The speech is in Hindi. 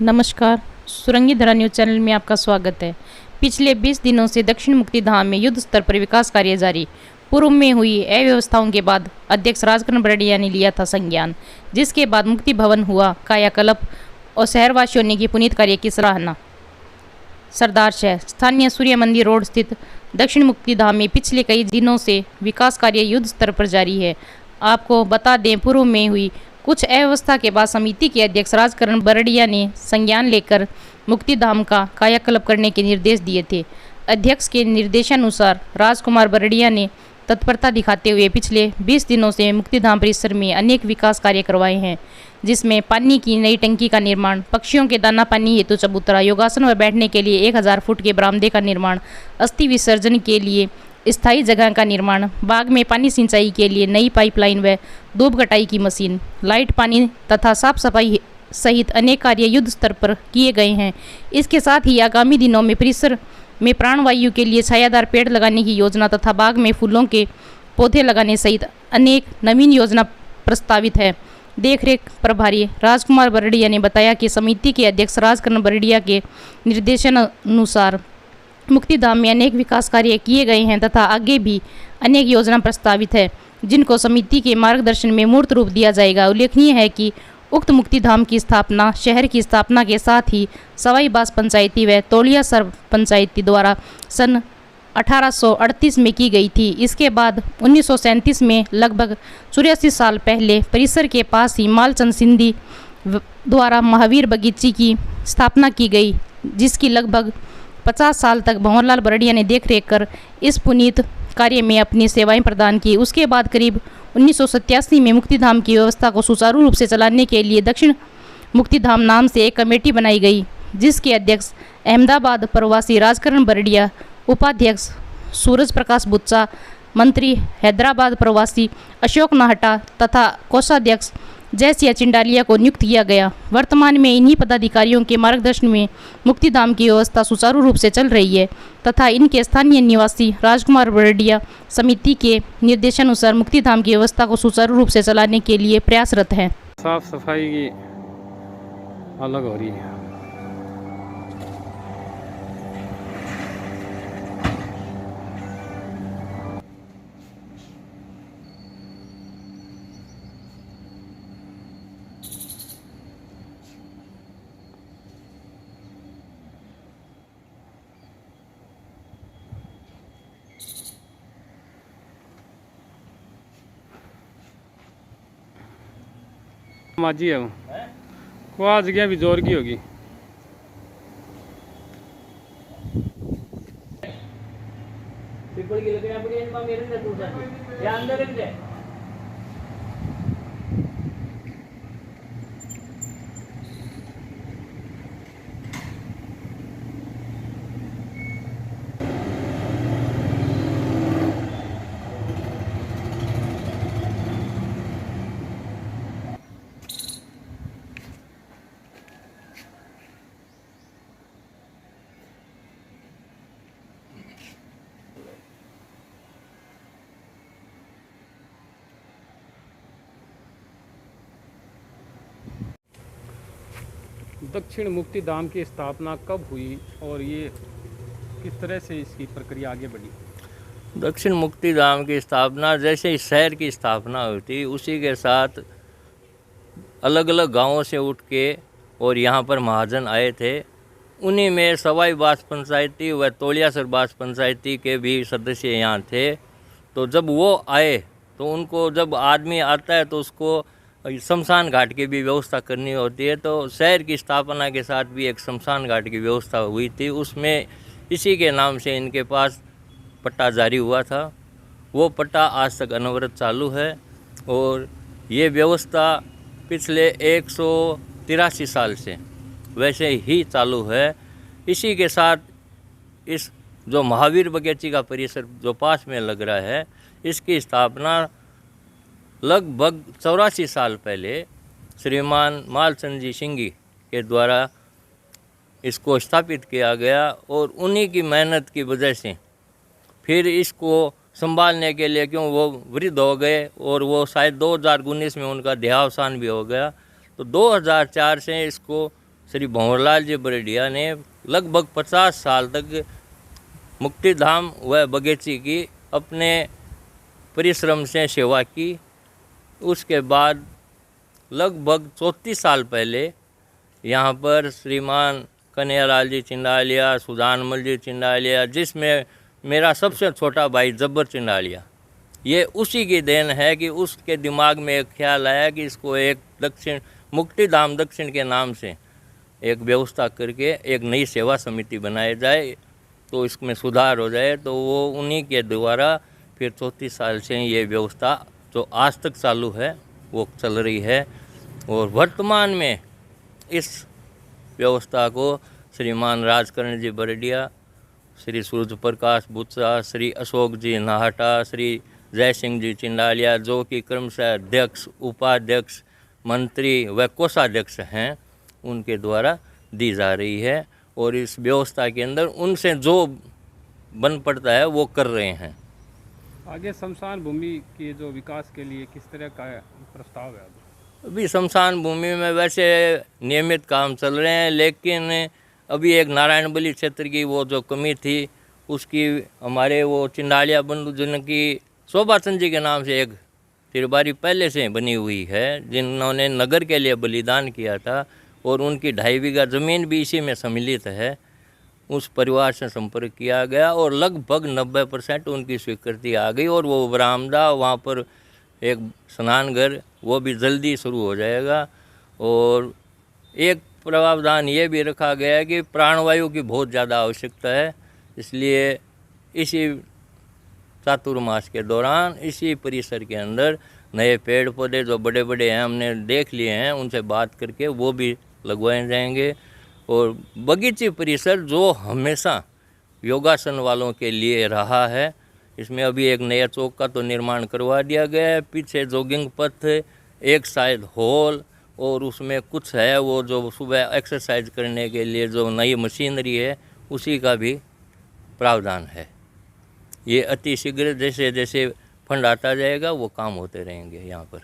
नमस्कार। सुरंगी धरा न्यूज चैनल में आपका स्वागत है। पिछले 20 दिनों से दक्षिण मुक्तिधाम में युद्ध स्तर पर विकास कार्य जारी। पूर्व में हुई अव्यवस्थाओं के बाद अध्यक्ष राजकरण बरड़िया ने लिया था संज्ञान, जिसके बाद मुक्ति भवन हुआ कायाकल्प और शहरवासियों ने की पुनीत कार्य की सराहना। सरदार शहर स्थानीय सूर्य मंदिर रोड स्थित दक्षिण मुक्तिधाम में पिछले कई दिनों से विकास कार्य युद्ध स्तर पर जारी है। आपको बता दें, पूर्व में हुई कुछ अव्यवस्था के बाद समिति के अध्यक्ष राजकरण बरड़िया ने संज्ञान लेकर मुक्तिधाम का कायाकल्प करने के निर्देश दिए थे। अध्यक्ष के निर्देशानुसार राजकुमार बरड़िया ने तत्परता दिखाते हुए पिछले 20 दिनों से मुक्तिधाम परिसर में अनेक विकास कार्य करवाए हैं, जिसमें पानी की नई टंकी का निर्माण, पक्षियों के दाना पानी हेतु चबूतरा, योगासन व बैठने के लिए 1000 फुट के बरामदे का निर्माण, अस्थि विसर्जन के लिए स्थायी जगह का निर्माण, बाग में पानी सिंचाई के लिए नई पाइपलाइन व दूब कटाई की मशीन, लाइट, पानी तथा साफ सफाई सहित अनेक कार्य युद्ध स्तर पर किए गए हैं। इसके साथ ही आगामी दिनों में परिसर में प्राणवायु के लिए छायादार पेड़ लगाने की योजना तथा बाग में फूलों के पौधे लगाने सहित अनेक नवीन योजना प्रस्तावित है। देखरेख प्रभारी राजकुमार बरड़िया ने बताया कि समिति के अध्यक्ष राजकरण बरड़िया के निर्देशानुसार मुक्तिधाम में अनेक विकास कार्य किए गए हैं तथा आगे भी अनेक योजना प्रस्तावित है, जिनको समिति के मार्गदर्शन में मूर्त रूप दिया जाएगा। उल्लेखनीय है कि उक्त मुक्तिधाम की स्थापना शहर की स्थापना के साथ ही सवाई बास पंचायती व तौलिया सर पंचायती द्वारा सन 1838 में की गई थी। इसके बाद 1937 में लगभग 84 साल पहले परिसर के पास ही मालचंद सिंधी द्वारा महावीर बगीची की स्थापना की गई, जिसकी लगभग 50 साल तक भंवरलाल बरड़िया ने देखरेख कर इस पुनीत कार्य में अपनी सेवाएं प्रदान की। उसके बाद करीब 1987 में मुक्तिधाम की व्यवस्था को सुचारू रूप से चलाने के लिए दक्षिण मुक्तिधाम नाम से एक कमेटी बनाई गई, जिसके अध्यक्ष अहमदाबाद प्रवासी राजकरण बरड़िया, उपाध्यक्ष सूरज प्रकाश बुच्चा, मंत्री हैदराबाद प्रवासी अशोक नाहटा तथा कोषाध्यक्ष जयसिंह चिंडालिया को नियुक्त किया गया। वर्तमान में इन्हीं पदाधिकारियों के मार्गदर्शन में मुक्तिधाम की व्यवस्था सुचारू रूप से चल रही है तथा इनके स्थानीय निवासी राजकुमार बरड़िया समिति के निर्देशानुसार मुक्तिधाम की व्यवस्था को सुचारू रूप से चलाने के लिए प्रयासरत हैं। साफ सफाई की अलग हो रही है। माझी है वो आज गया भी जोर की होगी। दक्षिण मुक्तिधाम की स्थापना कब हुई और ये किस तरह से इसकी प्रक्रिया आगे बढ़ी? दक्षिण मुक्तिधाम की स्थापना जैसे इस शहर की स्थापना हुई थी, उसी के साथ अलग अलग गांवों से उठ के और यहाँ पर महाजन आए थे। उन्हीं में सवाई बास पंचायती व तौलियासर बास पंचायती के भी सदस्य यहाँ थे। तो जब वो आए तो उनको, जब आदमी आता है तो उसको शमशान घाट की भी व्यवस्था करनी होती है। तो शहर की स्थापना के साथ भी एक शमशान घाट की व्यवस्था हुई थी। उसमें इसी के नाम से इनके पास पट्टा जारी हुआ था। वो पट्टा आज तक अनवरत चालू है और ये व्यवस्था पिछले 183 साल से वैसे ही चालू है। इसी के साथ इस जो महावीर बगीची का परिसर जो पास में लग रहा है, इसकी स्थापना लगभग 84 साल पहले श्रीमान मालचंद जी सिंघी के द्वारा इसको स्थापित किया गया और उन्हीं की मेहनत की वजह से फिर इसको संभालने के लिए, क्यों वो वृद्ध हो गए और वो शायद 2019 में उनका देहावसान भी हो गया, तो 2004 से इसको श्री भंवरलाल जी बरेडिया ने लगभग 50 साल तक मुक्तिधाम व बगीची की अपने परिश्रम से सेवा की। उसके बाद लगभग 34 साल पहले यहाँ पर श्रीमान कन्हैयालाल जी चिंडालिया, सुजानमल जी चिंडालिया, जिसमें मेरा सबसे छोटा भाई जब्बर चिंडालिया, ये उसी की देन है कि उसके दिमाग में एक ख्याल आया कि इसको एक दक्षिण मुक्तिधाम दक्षिण के नाम से एक व्यवस्था करके एक नई सेवा समिति बनाई जाए तो इसमें सुधार हो जाए। तो वो उन्हीं के द्वारा फिर 34 साल से ये व्यवस्था जो आज तक चालू है वो चल रही है। और वर्तमान में इस व्यवस्था को श्रीमान राजकरण जी बरेडिया, श्री सूरज प्रकाश बुच्चा, श्री अशोक जी नाहटा, श्री जय सिंह जी चिंडालिया, जो कि क्रमशः अध्यक्ष, उपाध्यक्ष, मंत्री व कोषाध्यक्ष हैं, उनके द्वारा दी जा रही है। और इस व्यवस्था के अंदर उनसे जो बन पड़ता है वो कर रहे हैं। आगे शमशान भूमि के जो विकास के लिए किस तरह का प्रस्ताव है? अभी शमशान भूमि में वैसे नियमित काम चल रहे हैं, लेकिन अभी एक नारायण बली क्षेत्र की वो जो कमी थी उसकी हमारे वो चिंडालिया बंधु जिनकी शोभा चंद जी के नाम से एक तिरबारी पहले से बनी हुई है, जिन्होंने नगर के लिए बलिदान किया था और उनकी 2.5 बीघा ज़मीन भी इसी में सम्मिलित है। उस परिवार से संपर्क किया गया और लगभग 90% उनकी स्वीकृति आ गई और वो बरामदा, वहाँ पर एक स्नान घर, वो भी जल्दी शुरू हो जाएगा। और एक प्रावधान ये भी रखा गया है कि प्राणवायु की बहुत ज़्यादा आवश्यकता है, इसलिए इसी चातुर्मास के दौरान इसी परिसर के अंदर नए पेड़ पौधे जो बड़े बड़े हैं हमने देख लिए हैं, उनसे बात करके वो भी लगवाए जाएंगे। और बगीची परिसर जो हमेशा योगासन वालों के लिए रहा है, इसमें अभी एक नया चौक का तो निर्माण करवा दिया गया है। पीछे जॉगिंग पथ, एक साइड हॉल, और उसमें कुछ है वो जो सुबह एक्सरसाइज करने के लिए जो नई मशीनरी है उसी का भी प्रावधान है। ये अति शीघ्र जैसे जैसे फंड आता जाएगा वो काम होते रहेंगे यहाँ पर।